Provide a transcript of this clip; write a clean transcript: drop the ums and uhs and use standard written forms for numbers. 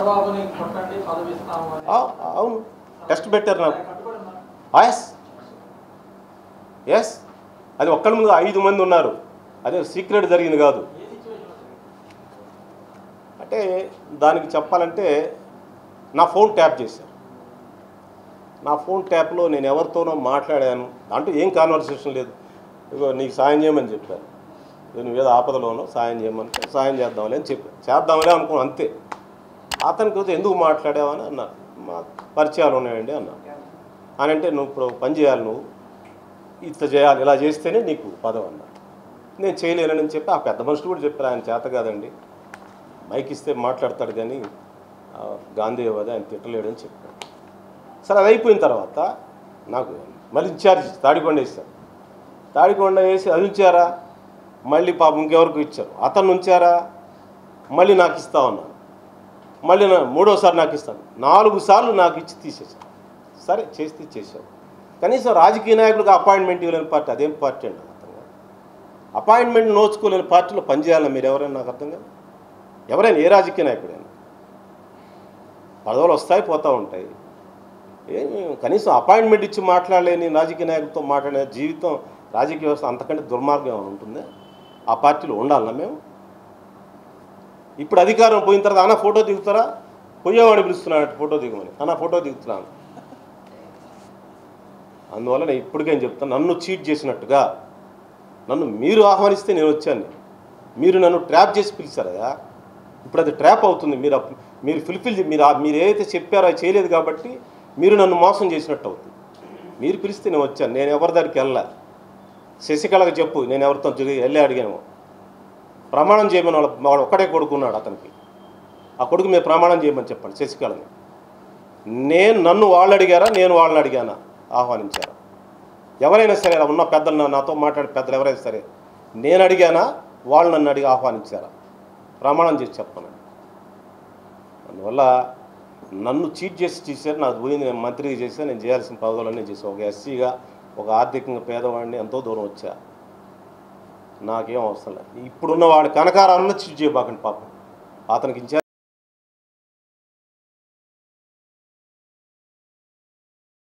చంద్రబాబుని కొట్టండి పదవిస్తాము అని అవును టెస్ట్ పెట్టారు నాకు. ఎస్ ఎస్ అది ఒక్కడి ముందు 5 మంది ఉన్నారు. అదే సీక్రెట్ జరిగింది కాదు. అంటే దానికి చెప్పాలంటే నా ఫోన్ ట్యాప్ చేశారు. నా ఫోన్ ట్యాప్లో నేను ఎవరితోనో మాట్లాడాను. అంటూ ఏం కాన్వర్సేషన్ లేదు. ఇగో నీకు సాయం చేయమని చెప్పాను. నువ్వు ఏదో ఆపదలోనో సాయం చేయమంటే సాయం చేద్దామని అని చెప్పాను. చేద్దామని అనుకున్నాను అంతే. అతనికి వచ్చి ఎందుకు మాట్లాడావని అన్నారు. మా పరిచయాలు ఉన్నాయండి అన్నా. అని అంటే నువ్వు ఇప్పుడు పని చేయాలి, నువ్వు ఇట్లా చేయాలి, ఇలా చేస్తేనే నీకు పదవి అన్నా. నేను చేయలేనని చెప్పి ఆ పెద్ద మనుషులు కూడా చెప్పారు, ఆయన చేత కాదండి, మైక్ ఇస్తే మాట్లాడతాడు కానీ గాంధీవాది ఆయన తిట్టలేడు అని చెప్పాడు. సరే అది అయిపోయిన తర్వాత నాకు మళ్ళీ ఇన్ఛార్జ్ తాడికొండ వేశారు. తాడికొండ వేసి అది ఉంచారా, మళ్ళీ పాపం ఇంకెవరికి ఇచ్చారు, అతను ఉంచారా, మళ్ళీ నాకు ఇస్తా ఉన్నాను. మళ్ళీ మూడోసారి నాకు ఇస్తాను. 4 సార్లు నాకు ఇచ్చి తీసేసాను. సరే చేస్తే చేసావు. కనీసం రాజకీయ నాయకులకు అపాయింట్మెంట్ ఇవ్వలేని పార్టీ అదేం పార్టీ అండి నాకు అర్థం కాదు. అపాయింట్మెంట్ నోచుకోలేని పార్టీలో పనిచేయాలని మీరు ఎవరైనా నాకు అర్థం కాదు. ఎవరైనా ఏ రాజకీయ నాయకుడైనా పదవులు వస్తాయి పోతూ ఉంటాయి. కనీసం అపాయింట్మెంట్ ఇచ్చి మాట్లాడలేని రాజకీయ నాయకులతో మాట్లాడే జీవితం రాజకీయ వ్యవస్థ అంతకంటే దుర్మార్గం ఏమైనా ఉంటుంది? ఆ పార్టీలో ఉండాలన్నా మేము? ఇప్పుడు అధికారం పోయిన తర్వాత అన్న ఫోటో దిగుతారా, పోయేవాడిని పిలుస్తున్నాడు ఫోటో దిగమని, అన్న ఫోటో దిగుతున్నాను. అందువల్ల నేను ఇప్పటికేం చెప్తాను, నన్ను చీట్ చేసినట్టుగా నన్ను మీరు ఆహ్వానిస్తే నేను వచ్చాను. మీరు నన్ను ట్రాప్ చేసి పిలిచారదా, ఇప్పుడు అది ట్రాప్ అవుతుంది. మీరు ఫుల్ఫిల్ మీరు ఏదైతే చెప్పారో అది చేయలేదు కాబట్టి మీరు నన్ను మోసం చేసినట్టు అవుతుంది. మీరు పిలిస్తే నేను వచ్చాను. నేను ఎవరి దగ్గరికి వెళ్ళా. శశికళకు చెప్పు నేను ఎవరితో వెళ్ళి అడిగాను. ప్రమాణం చేయమని వాడు ఒక్కడే కొడుకున్నాడు అతనికి. ఆ కొడుకు మీరు ప్రమాణం చేయమని చెప్పండి శశికళని. నన్ను వాళ్ళు అడిగారా, నేను వాళ్ళని అడిగానా, ఆహ్వానించారా? ఎవరైనా సరే ఉన్న పెద్దలు, నాతో మాట్లాడే పెద్దలు ఎవరైనా సరే నేను అడిగానా, వాళ్ళు నన్ను అడిగి ఆహ్వానించారా? ప్రమాణం చేసి చెప్పను. అందువల్ల నన్ను చీట్ చేసి చేశారు. నాకు పోయింది, నేను మంత్రిగా చేశాను, నేను చేయాల్సిన పదవులన్నీ చేశాను. ఒక ఎస్సీగా, ఒక ఆర్థికంగా పేదవాడిని ఎంతో దూరం వచ్చా. నాకేం అవసరం లేదు. ఇప్పుడున్న వాడి కనకారాలను చీట్ చేయబాకండి పాపం. అతనికి